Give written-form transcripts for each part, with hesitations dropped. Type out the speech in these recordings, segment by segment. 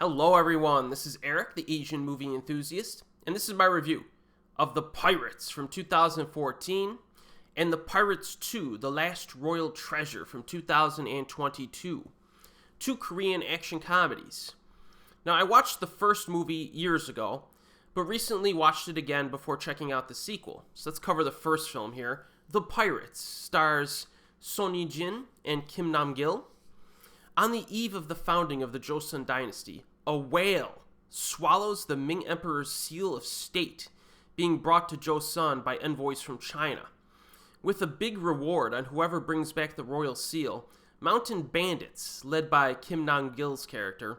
Hello everyone, this is Erik, the Asian movie enthusiast, and this is my review of The Pirates from 2014 and The Pirates 2, The Last Royal Treasure from 2022, two Korean action comedies. Now, I watched the first movie years ago, but recently watched it again before checking out the sequel. So let's cover the first film here. The Pirates stars Son Ye-jin and Kim Nam-gil. On the eve of the founding of the Joseon Dynasty, a whale swallows the Ming Emperor's seal of state, being brought to Joseon by envoys from China. With a big reward on whoever brings back the royal seal, mountain bandits, led by Kim Nam-gil's character,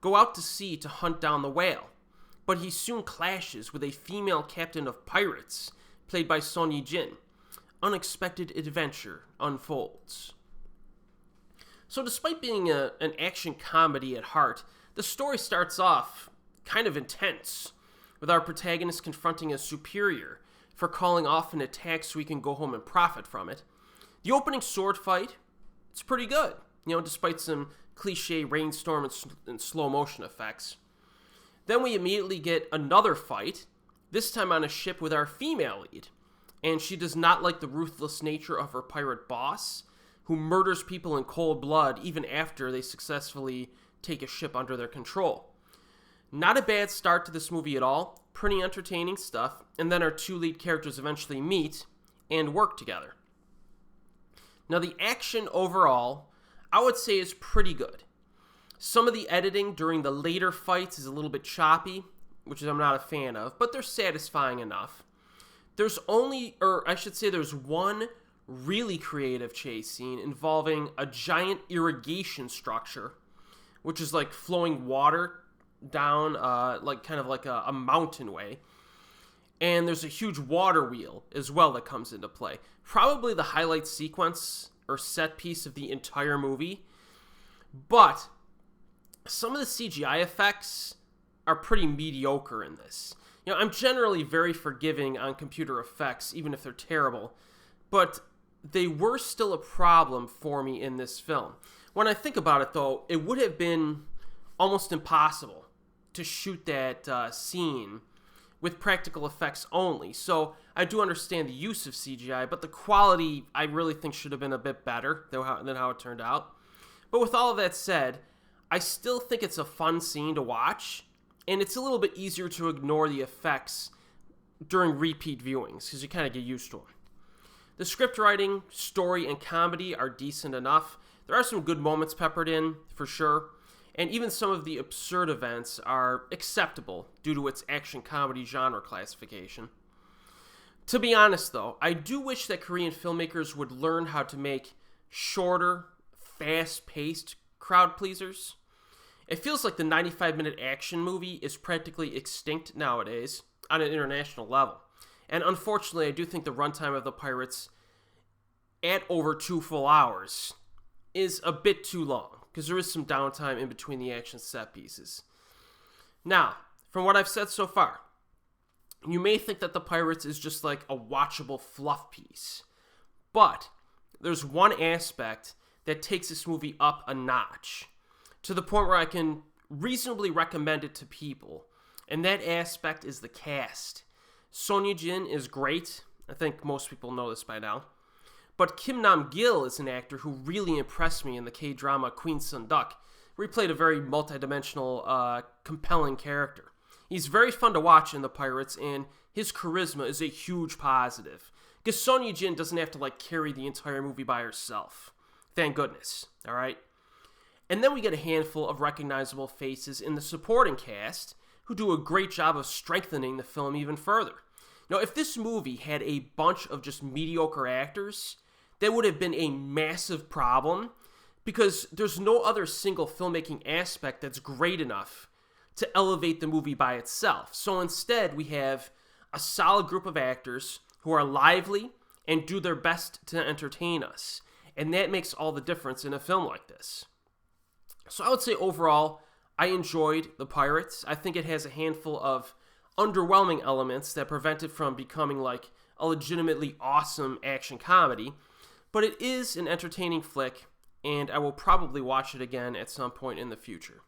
go out to sea to hunt down the whale. But he soon clashes with a female captain of pirates, played by Son Ye-jin. Unexpected adventure unfolds. So despite being an action comedy at heart, the story starts off kind of intense, with our protagonist confronting a superior for calling off an attack so he can go home and profit from it. The opening sword fight, it's pretty good, despite some cliche rainstorm and slow motion effects. Then we immediately get another fight, this time on a ship with our female lead, and she does not like the ruthless nature of her pirate boss, who murders people in cold blood even after they successfully take a ship under their control. Not a bad start to this movie at all, pretty entertaining stuff, and then our two lead characters eventually meet and work together. Now the action overall, I would say, is pretty good. Some of the editing during the later fights is a little bit choppy, which I'm not a fan of, but they're satisfying enough. There's one really creative chase scene involving a giant irrigation structure, which is like flowing water down like a mountain way. And there's a huge water wheel as well that comes into play. Probably the highlight sequence or set piece of the entire movie. But some of the CGI effects are pretty mediocre in this. I'm generally very forgiving on computer effects, even if they're terrible. But they were still a problem for me in this film. When I think about it, though, it would have been almost impossible to shoot that scene with practical effects only. So I do understand the use of CGI, but the quality I really think should have been a bit better than how it turned out. But with all of that said, I still think it's a fun scene to watch, and it's a little bit easier to ignore the effects during repeat viewings because you kind of get used to them. The script writing, story, and comedy are decent enough. There are some good moments peppered in, for sure, and even some of the absurd events are acceptable due to its action comedy genre classification. To be honest, though, I do wish that Korean filmmakers would learn how to make shorter, fast-paced crowd pleasers. It feels like the 95-minute action movie is practically extinct nowadays on an international level. And unfortunately, I do think the runtime of The Pirates at over 2 full hours is a bit too long, because there is some downtime in between the action set pieces. Now, from what I've said so far, you may think that The Pirates is just like a watchable fluff piece. But there's one aspect that takes this movie up a notch, to the point where I can reasonably recommend it to people. And that aspect is the cast. Son Ye-jin is great. I think most people know this by now. But Kim Nam-gil is an actor who really impressed me in the K-drama Queen Sun-duck, where he played a very multidimensional, compelling character. He's very fun to watch in The Pirates, and his charisma is a huge positive. Because Son Ye-jin doesn't have to carry the entire movie by herself. Thank goodness, alright? And then we get a handful of recognizable faces in the supporting cast, who do a great job of strengthening the film even further. If this movie had a bunch of just mediocre actors, that would have been a massive problem, because there's no other single filmmaking aspect that's great enough to elevate the movie by itself. So instead, we have a solid group of actors who are lively and do their best to entertain us. And that makes all the difference in a film like this. So I would say overall, I enjoyed The Pirates. I think it has a handful of underwhelming elements that prevent it from becoming like a legitimately awesome action comedy, but it is an entertaining flick, and I will probably watch it again at some point in the future.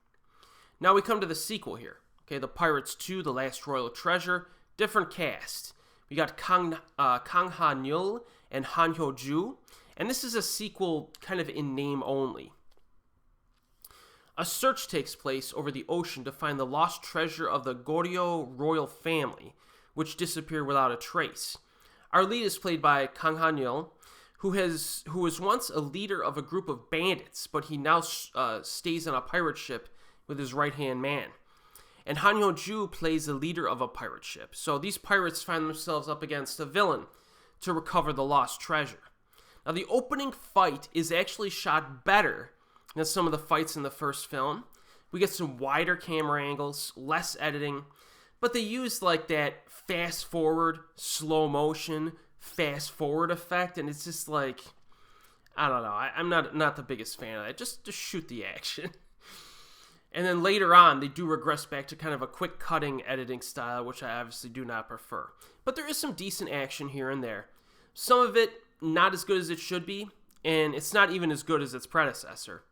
Now we come to the sequel here. Okay, The Pirates 2, The Last Royal Treasure, different cast. We got Kang Ha-Neul and Hyo-Joo, and this is a sequel kind of in name only. A search takes place over the ocean to find the lost treasure of the Goryeo royal family, which disappeared without a trace. Our lead is played by Kang Ha-Neul, who was once a leader of a group of bandits, but he now stays on a pirate ship with his right-hand man. And Hyo-Joo plays the leader of a pirate ship. So these pirates find themselves up against a villain to recover the lost treasure. Now the opening fight is actually shot better than some of the fights in the first film. We get some wider camera angles, less editing, but they use like that fast forward, slow motion, fast forward effect, and it's just like, I don't know, I'm not the biggest fan of that. Just shoot the action. And then later on, they do regress back to kind of a quick cutting editing style, which I obviously do not prefer. But there is some decent action here and there. Some of it not as good as it should be, and it's not even as good as its predecessor.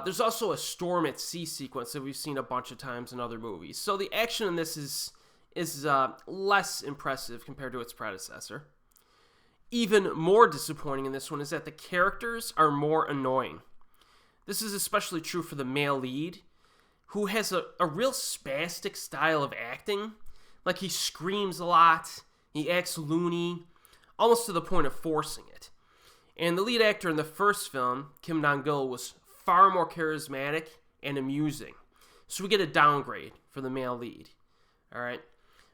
There's also a storm at sea sequence that we've seen a bunch of times in other movies. So the action in this is less impressive compared to its predecessor. Even more disappointing in this one is that the characters are more annoying. This is especially true for the male lead, who has a real spastic style of acting. Like, he screams a lot, he acts loony, almost to the point of forcing it. And the lead actor in the first film, Kim Nam-gil, was far more charismatic and amusing. So we get a downgrade for the male lead. Alright?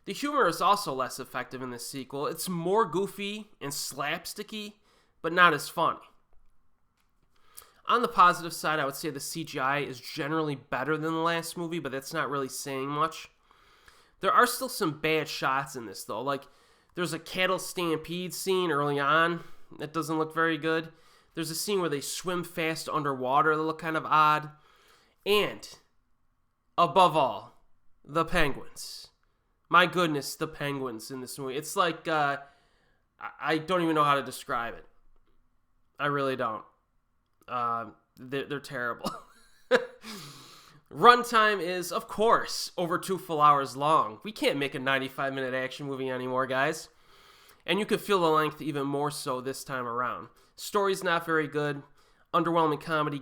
The humor is also less effective in this sequel. It's more goofy and slapsticky, but not as funny. On the positive side, I would say the CGI is generally better than the last movie, but that's not really saying much. There are still some bad shots in this, though. Like, there's a cattle stampede scene early on that doesn't look very good. There's a scene where they swim fast underwater that look kind of odd. And, above all, the penguins. My goodness, the penguins in this movie. It's like, I don't even know how to describe it. I really don't. They're terrible. Runtime is, of course, over 2 full hours long. We can't make a 95-minute action movie anymore, guys. And you could feel the length even more so this time around. Story's not very good. Underwhelming comedy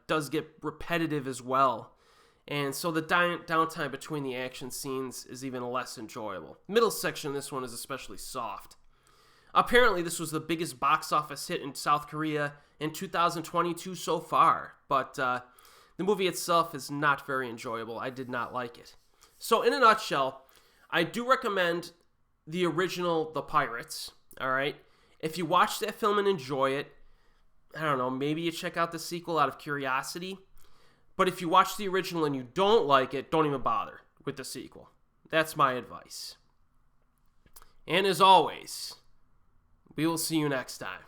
does get repetitive as well. And so the downtime between the action scenes is even less enjoyable. Middle section of this one is especially soft. Apparently, this was the biggest box office hit in South Korea in 2022 so far, but the movie itself is not very enjoyable. I did not like it. So, in a nutshell, I do recommend the original The Pirates, alright? If you watch that film and enjoy it, I don't know, maybe you check out the sequel out of curiosity, but if you watch the original and you don't like it, don't even bother with the sequel. That's my advice. And as always, we will see you next time.